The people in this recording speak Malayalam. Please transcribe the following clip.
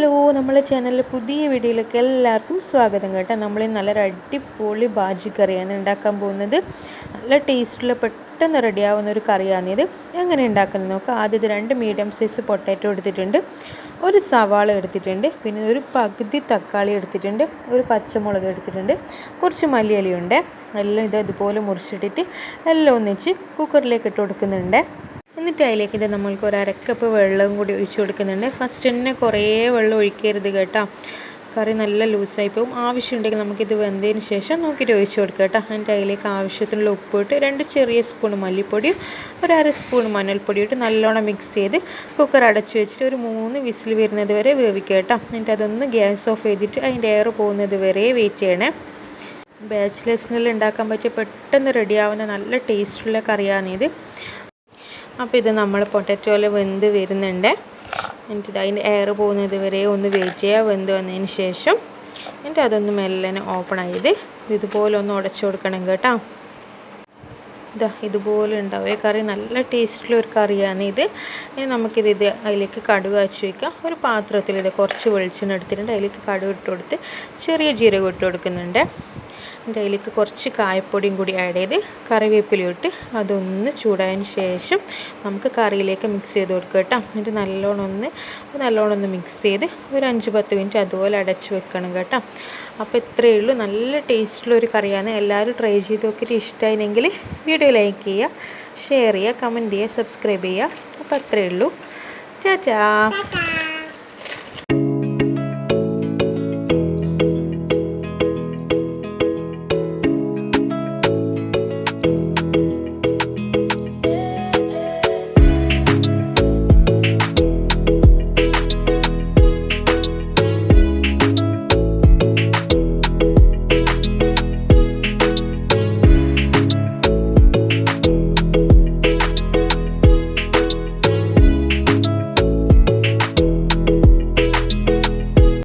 ഹലോ, നമ്മളെ ചാനലിലെ പുതിയ വീഡിയോയിലേക്ക് എല്ലാവർക്കും സ്വാഗതം കേട്ടോ. നമ്മൾ നല്ലൊരു അടിപൊളി ബാജി കറിയാണ് ഉണ്ടാക്കാൻ പോകുന്നത്. നല്ല ടേസ്റ്റുള്ള പെട്ടെന്ന് റെഡിയാവുന്ന ഒരു കറിയാണിത്. എങ്ങനെ ഉണ്ടാക്കുന്നത് നോക്കാം. ആദ്യത്തെ 2 മീഡിയം സൈസ് പൊട്ടാറ്റോ എടുത്തിട്ടുണ്ട്, ഒരു സവാള എടുത്തിട്ടുണ്ട്, പിന്നെ ഒരു പകുതി തക്കാളി എടുത്തിട്ടുണ്ട്, ഒരു പച്ചമുളക് എടുത്തിട്ടുണ്ട്, കുറച്ച് മല്ലിയിലയുണ്ട്. എല്ലാം ഇതുപോലെ മുറിച്ചിട്ടിട്ട് എല്ലാം ഒന്നിച്ച് കുക്കറിലേക്ക് ഇട്ട് കൊടുക്കുന്നുണ്ട്. എന്നിട്ട് അതിലേക്ക് നമ്മൾക്ക് ഒരു അരക്കപ്പ് വെള്ളം കൂടി ഒഴിച്ച് കൊടുക്കുന്നുണ്ട്. ഫസ്റ്റ് തന്നെ കുറേ വെള്ളം ഒഴിക്കരുത് കേട്ടോ, കറി നല്ല ലൂസായി പോകും. ആവശ്യമുണ്ടെങ്കിൽ നമുക്കിത് വെന്തതിന് ശേഷം നോക്കിയിട്ട് ഒഴിച്ച് കൊടുക്കുക കേട്ടോ. എന്നിട്ട് അതിലേക്ക് ആവശ്യത്തിനുള്ള ഉപ്പിട്ട് 2 ചെറിയ സ്പൂൺ മല്ലിപ്പൊടിയും ഒരു അര സ്പൂൺ മഞ്ഞൾപ്പൊടിയും ഇട്ട് നല്ലോണം മിക്സ് ചെയ്ത് കുക്കർ അടച്ച് വെച്ചിട്ട് ഒരു 3 വിസിൽ വരുന്നത് വരെ വേവിക്കുക കേട്ടോ. എന്നിട്ട് അതൊന്ന് ഗ്യാസ് ഓഫ് ചെയ്തിട്ട് അതിൻ്റെ എയർ പോകുന്നത് വരെ വെയിറ്റ് ചെയ്യണേ. ബാച്ചിലേഴ്സിനെല്ലാം ഉണ്ടാക്കാൻ പറ്റിയ പെട്ടെന്ന് റെഡിയാവുന്ന നല്ല ടേസ്റ്റുള്ള കറിയാണിത്. അപ്പോൾ ഇത് നമ്മൾ പൊട്ടാറ്റോയിൽ വെന്ത് വരുന്നുണ്ട്. എന്നിട്ട് അതിൻ്റെ എയർ പോകുന്നത് വരെ ഒന്ന് വെയിറ്റ് ചെയ്യുക. വെന്ത് വന്നതിന് ശേഷം എന്നിട്ട് അതൊന്ന് മെല്ലനെ ഓപ്പൺ ചെയ്ത് ഇതുപോലെ ഒന്ന് ഉടച്ചു കൊടുക്കണം കേട്ടോ. ഇതുപോലെ ഉണ്ടാവും കറി. നല്ല ടേസ്റ്റുള്ള ഒരു കറിയാണ് ഇത്. ഇനി നമുക്കിത് അതിലേക്ക് കടുക് കാച്ചി വയ്ക്കാം. ഒരു പാത്രത്തിൽ കുറച്ച് വെളിച്ചെണ്ണ എടുത്തിട്ടുണ്ട്. അതിലേക്ക് കടുക് ഇട്ട് കൊടുത്ത് ചെറിയ ജീരകം ഇട്ട് കൊടുക്കുന്നുണ്ട്. എന്നിട്ട് അതിലേക്ക് കുറച്ച് കായപ്പൊടിയും കൂടി ആഡ് ചെയ്ത് കറിവേപ്പില ഇട്ട് അതൊന്ന് ചൂടായതിന് ശേഷം നമുക്ക് കറിയിലേക്ക് മിക്സ് ചെയ്ത് കൊടുക്കുക കേട്ടോ. എന്നിട്ട് നല്ലോണം ഒന്ന് മിക്സ് ചെയ്ത് ഒരു 5-10 മിനിറ്റ് അതുപോലെ അടച്ച് വെക്കണം കേട്ടോ. അപ്പോൾ ഇത്രയേ ഉള്ളൂ. നല്ല ടേസ്റ്റുള്ള ഒരു കറിയാണ്. എല്ലാവരും ട്രൈ ചെയ്ത് നോക്കിയിട്ട് ഇഷ്ടമായെങ്കിൽ വീഡിയോ ലൈക്ക് ചെയ്യുക, ഷെയർ ചെയ്യുക, കമൻറ്റ് ചെയ്യുക, സബ്സ്ക്രൈബ് ചെയ്യുക. അപ്പോൾ അത്രയേ ഉള്ളൂ. ടാറ്റാ.